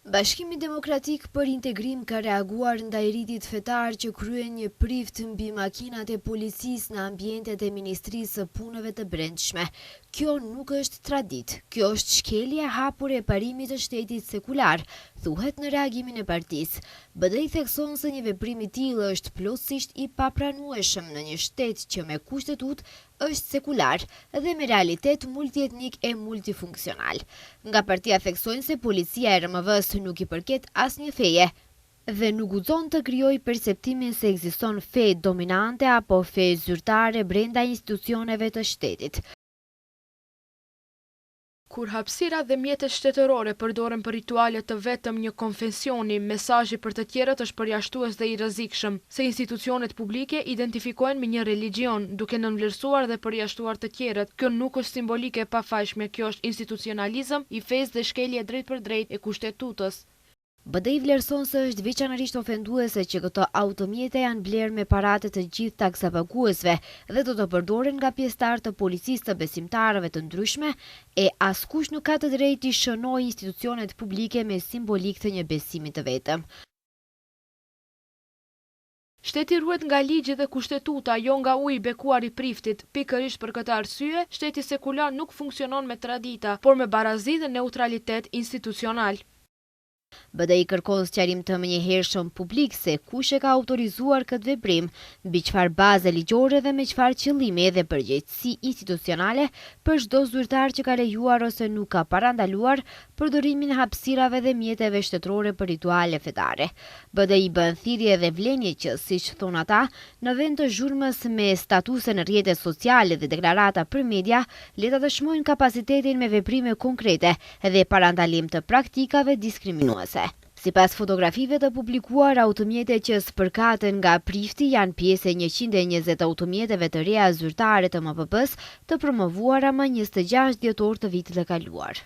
Bashkimi Demokratik për Integrim ka reaguar ndaj rritit fetar që kryen një prift mbi makinat e policisë në ambientet e Ministrisë së Punëve të Brendshme. Kjo nuk është tradit, kjo është shkelje e hapur e parimit të shtetit sekular, thuhet në reagimin e partisë. BDI thekson se një veprim i tillë është plotësisht i papranueshëm në një shtet që me kushtetut është sekular dhe me realitet multietnik e multifunksional. Nga partia theksojnë se policia e RMV-s nuk i përket asnjë feje dhe nuk guxon të krijojë perceptimin se ekziston fe dominante apo fe zyrtare brenda institucioneve të shtetit. Kur hapësira dhe mjetet shtetërore përdoren për rituale të vetëm një konfesioni, mesazhi për të tjerët është përjashtues dhe i rrezikshëm, se institucionet publike identifikojnë me një religjion, duke nënvlerësuar dhe përjashtuar të tjerët. Kjo nuk është simbolike e pafajshme, kjo është institucionalizëm i fesë dhe shkelje drejt për drejt e kushtetutës. BDI vlerëson se është veçanërisht ofenduese që këto automjete janë blerë me paratë të gjithë taksapaguesve dhe do të përdoren nga pjesëtarë të policisë të besimtarëve të ndryshme e askush nuk ka të drejtë të shënojë institucionet publike me simbolik të një besimi të vetëm. Shteti ruhet nga ligji dhe kushtetuta, jo nga uji bekuar i priftit. Pikërisht për këtë arsye, shteti sekular nuk funksionon me tradita, por me barazi dhe neutralitet institucional. BDI kërkon sqarim të menjëhershëm publik se kush e ka autorizuar këtë veprim, mbi çfarë baze ligjore dhe me çfarë qëllimi dhe përgjegjësi institucionale për çdo zyrtar që ka lejuar ose nuk ka parandaluar përdorimin e hapësirave dhe mjeteve shtetërore për rituale fetare. BDI bën thirrje dhe vlenje që, siç thon ata, në vend të zhurmës me statuse në rrjetet sociale dhe deklarata për media, le ta dëshmojnë kapacitetin me veprime konkrete dhe parandalim të praktikave diskriminuese. Sipas fotografive të publikuar, automjetet që spërkaten nga prifti janë pjesë e 120 automjeteve të reja zyrtare të MPP-s të promovuara më 26 dhjetor të vitit të kaluar.